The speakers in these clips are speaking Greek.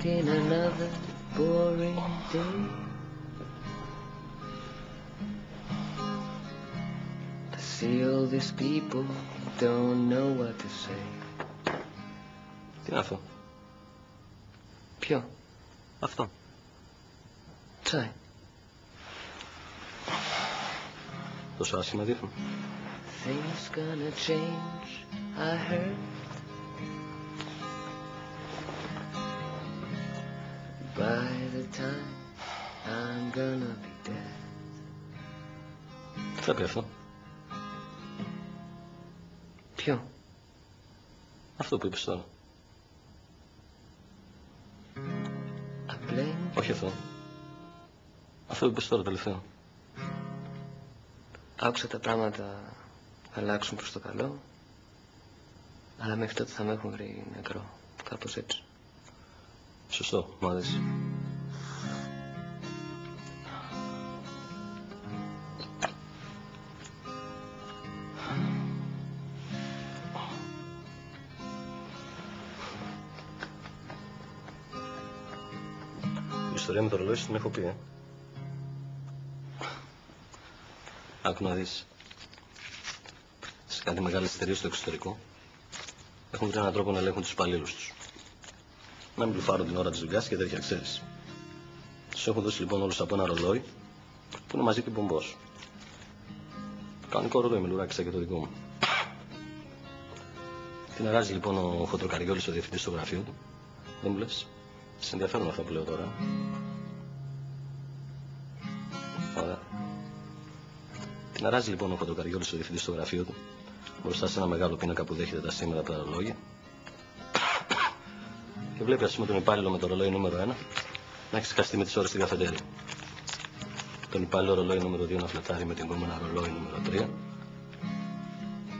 in another boring day. I see all these people don't know what to say. Τι είναι αυτό? Ποιο? Αυτό. Τσάι. Τόσο άσχημα δείχνουν. Things gonna change, I heard. By the time I'm gonna be dead. Τι θα πει αυτό? Ποιο? Αυτό που είπες τώρα. I blame. Όχι αυτό. Αυτό που είπες τώρα τελευταίο. Άκουσα τα πράγματα θα αλλάξουν προς το καλό, αλλά μέχρι τότε θα με έχουν βρει νεκρό. Κάπως έτσι. Σωστό, μου αρέσει. Η ιστορία με το ρολόι την έχω πει, Άκου να δεις. Σε κάτι μεγάλες εταιρείες στο εξωτερικό έχουν βρει έναν τρόπο να ελέγχουν τους υπαλλήλους τους. Να μην πλουφάρουν την ώρα της δουλειάς και τέτοια, ξέρεις. Τους έχουν δώσει λοιπόν όλους από ένα ρολόι που είναι μαζί και μπομπός. Κανονικό ρολόι με λουράκι σαν και το δικό μου. Την αράζει λοιπόν ο Χοντροκαριόλης, ο διευθυντής στο γραφείο του. Δεν μου λες? Σε ενδιαφέρουν αυτά που λέω τώρα? Ωραία. Την αράζει λοιπόν ο Χοντροκαριόλης, ο διευθυντής στο γραφείο του, μπροστά σε ένα μεγάλο πίνακα που δέχεται τα σήματα από τα ρολόγια. Και βλέπει, ας πούμε, τον υπάλληλο με το ρολόι νούμερο 1 να έχει ξεχαστεί με τις ώρες στην καφετέρια. Τον υπάλληλο ρολόι νούμερο 2 να φλετάρει με την κόμμενα ρολόι νούμερο 3.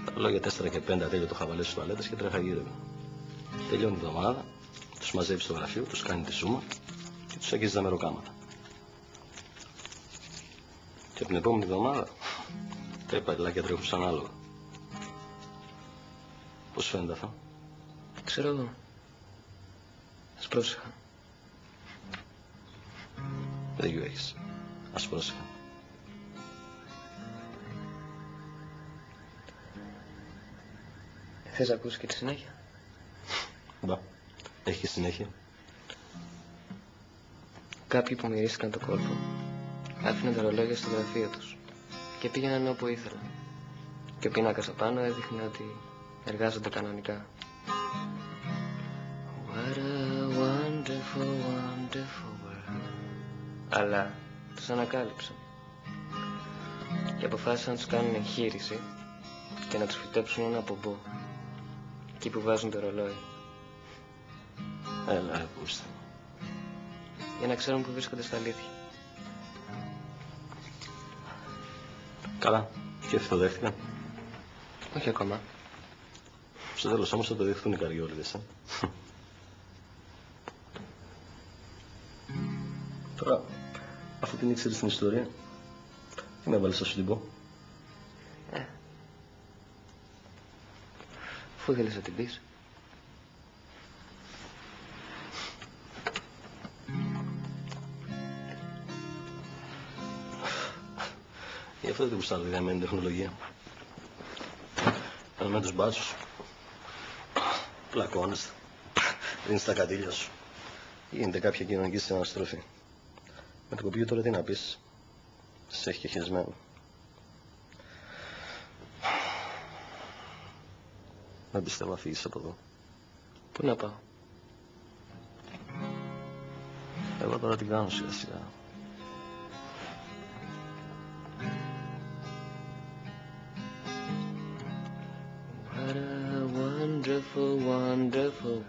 Τα ρολόγια 4 και 5 ατέλειωτο χαβαλές στις τουαλέτες και τρέχα γύρευε. Τελειώνει η εβδομάδα, τους μαζεύει στο γραφείο, τους κάνει τη σούμα και τους αγγίζει τα μεροκάματα. Και από την επόμενη εβδομάδα τα υπαλληλάκια τρέχουν σαν άλογα. Πώς φαίνεται αυτό? Ξέρω εγώ. Ας πρόσεχα. Δίκιο έχεις. Ας πρόσεχα. Θες να ακούσεις και τη συνέχεια? Μπα. Έχει και συνέχεια. Κάποιοι που μυρίστηκαν το κόλπο άφηναν τα ρολόγια στο γραφείο τους και πήγαιναν όπου ήθελαν. Και ο πίνακας απάνω έδειχνε ότι εργάζονται κανονικά. What a wonderful, wonderful world. Αλλά τους ανακάλυψαν και αποφάσισαν να τους κάνουν εγχείρηση και να τους φυτέψουν ένα πομπό εκεί που βάζουν το ρολόι, Έλα, πούστε. για να ξέρουν που βρίσκονται στα αλήθεια. Καλά. Και αυτοί το δέχτηκαν. Όχι ακόμα. Στο τέλος όμως θα το δεχτούν οι καριόλιδες, Τώρα, αφού την ήξερες την ιστορία, τι με έβαλες να σου την πω? Αφού ήθελες να την πεις. Γι' αυτό δεν γουστάρω τη γαμμένη τεχνολογία. Με τους μπάτσους πλακώνεστε, δίνεις τα κατήλια σου, γίνεται κάποια κοινωνική συναστροφή. Με το κομπιούτερ τώρα τι να πεις, σε έχει και χειρισμένο. Δεν πιστεύω να φύγεις από εδώ. Πού να πάω? Εγώ τώρα την κάνω σιγά σιγά. What a wonderful, wonderful